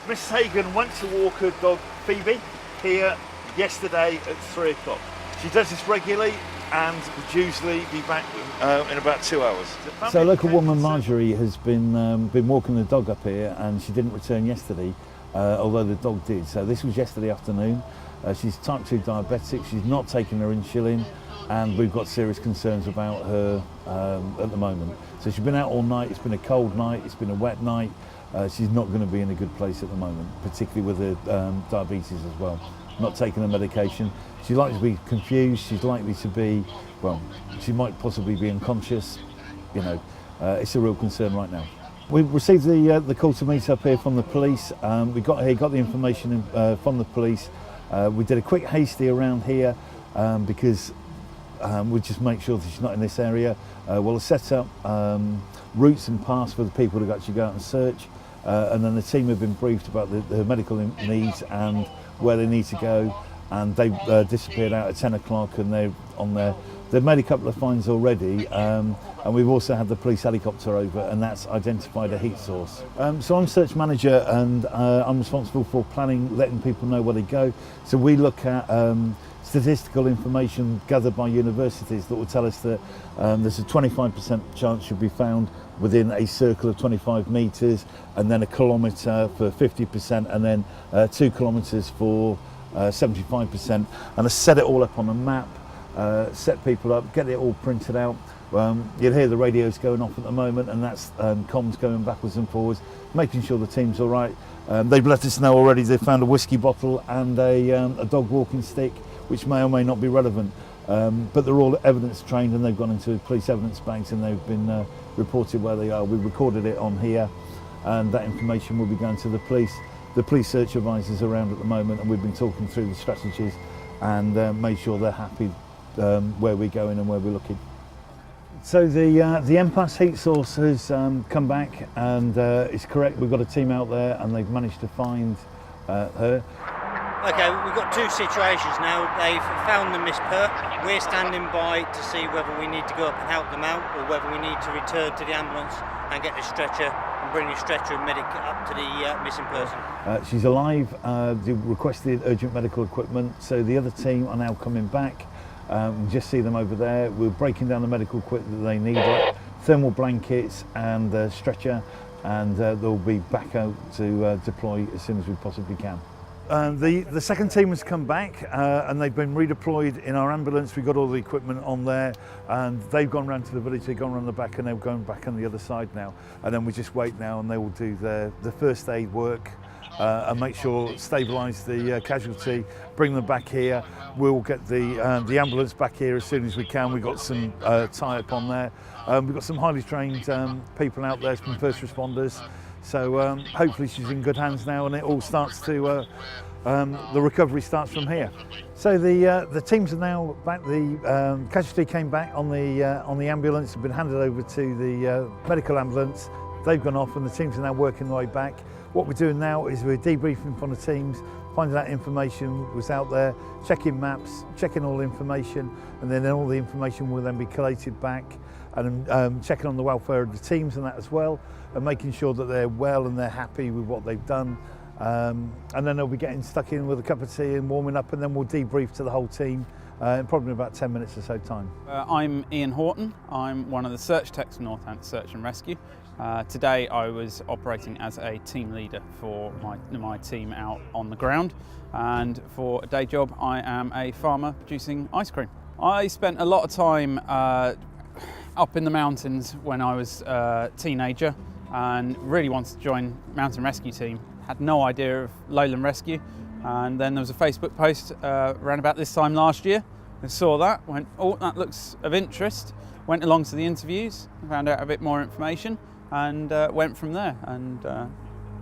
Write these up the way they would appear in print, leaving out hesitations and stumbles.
Miss Hagan went to walk her dog Phoebe here yesterday at 3 o'clock. She does this regularly and would usually be back in about 2 hours. So a local woman, Marjorie, has been walking the dog up here, and she didn't return yesterday, although the dog did. So this was yesterday afternoon. She's type 2 diabetic, she's not taking her insulin, and we've got serious concerns about her at the moment. So she's been out all night, it's been a cold night, it's been a wet night. She's not going to be in a good place at the moment, particularly with her diabetes as well. Not taking her medication. She's likely to be confused, she's likely to be, well, she might possibly be unconscious. You know, it's a real concern right now. We received the call to meet up here from the police. We got here, got the information from the police. We did a quick hasty around here because we just make sure that she's not in this area. We'll set up routes and paths for the people to actually go out and search, and then the team have been briefed about the medical needs and where they need to go, and they disappeared out at 10 o'clock, and they're on there. They've made a couple of finds already, and we've also had the police helicopter over, and that's identified a heat source. So I'm search manager, and I'm responsible for planning, letting people know where they go. So we look at statistical information gathered by universities that will tell us that there's a 25% chance she'll be found within a circle of 25 metres, and then a kilometre for 50%, and then 2 kilometres for 75%. And I set it all up on a map, set people up, get it all printed out. You'll hear the radios going off at the moment, and that's comms going backwards and forwards, making sure the team's all right. They've let us know already they've found a whiskey bottle and a dog walking stick, which may or may not be relevant. But they're all evidence trained, and they've gone into police evidence banks, and they've been reported where they are. We recorded it on here, and that information will be going to the police. The police search advisors are around at the moment, and we've been talking through the strategies and made sure they're happy where we're going and where we're looking. So the MPAS heat source has come back, and it's correct. We've got a team out there, and they've managed to find her. Okay, we've got two situations now. They've found the Miss Per. We're standing by to see whether we need to go up and help them out, or whether we need to return to the ambulance and get the stretcher and bring the stretcher and medic up to the missing person. She's alive. They requested urgent medical equipment, so the other team are now coming back. We just see them over there. We're breaking down the medical equipment that they need, like thermal blankets and stretcher, and they'll be back out to deploy as soon as we possibly can. The second team has come back, and they've been redeployed in our ambulance. We've got all the equipment on there, and they've gone round to the village, they've gone around the back, and they're going back on the other side now. And then we just wait now, and they will do the first aid work and make sure, stabilise the casualty, bring them back here. We'll get the ambulance back here as soon as we can. We've got some tie-up on there. We've got some highly trained people out there, some first responders. So hopefully she's in good hands now, and it all starts to, the recovery starts from here. So the teams are now back. The casualty came back on the ambulance, have been handed over to the medical ambulance. They've gone off, and the teams are now working their way back. What we're doing now is we're debriefing from the teams, finding out information was out there, checking maps, checking all the information, and then all the information will then be collated back, and checking on the welfare of the teams and that as well, and making sure that they're well and they're happy with what they've done. And then they'll be getting stuck in with a cup of tea and warming up, and then we'll debrief to the whole team in probably about 10 minutes or so time. I'm Ian Horton. I'm one of the search techs for Northamptonshire Search and Rescue. Today I was operating as a team leader for my team out on the ground, and for a day job I am a farmer producing ice cream. I spent a lot of time up in the mountains when I was a teenager, and really wanted to join mountain rescue team. Had no idea of lowland rescue, and then there was a Facebook post around about this time last year. I saw that, went, oh, that looks of interest. Went along to the interviews, found out a bit more information, and went from there. And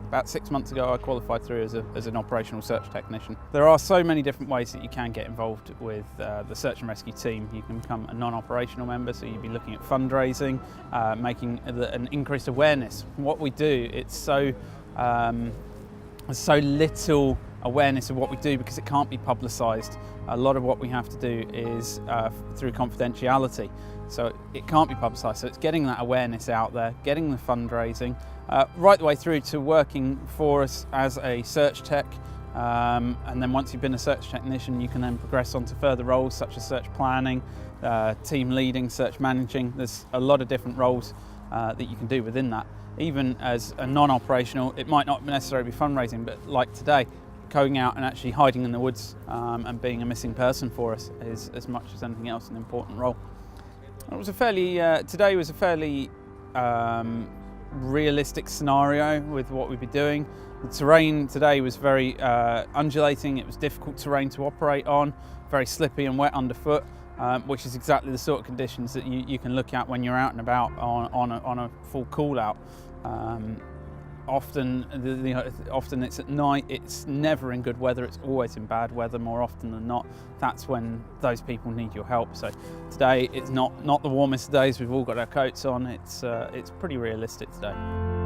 about 6 months ago I qualified through as an operational search technician. There are so many different ways that you can get involved with the search and rescue team. You can become a non-operational member, so you'd be looking at fundraising, making an increased awareness. What we do, it's so little awareness of what we do, because it can't be publicised. A lot of what we have to do is through confidentiality, so it can't be publicised. So it's getting that awareness out there, getting the fundraising, right the way through to working for us as a search tech. And then once you've been a search technician, you can then progress on to further roles such as search planning, team leading, search managing. There's a lot of different roles that you can do within that. Even as a non-operational, it might not necessarily be fundraising, but like today, going out and actually hiding in the woods and being a missing person for us is, as much as anything else, an important role. It was a fairly, today was a fairly realistic scenario with what we'd be doing. The terrain today was very undulating. It was difficult terrain to operate on, very slippy and wet underfoot, which is exactly the sort of conditions that you can look at when you're out and about on a full call out. Often it's at night. It's never in good weather. It's always in bad weather more often than not. That's when those people need your help. So today it's not the warmest of days. We've all got our coats on. It's pretty realistic today.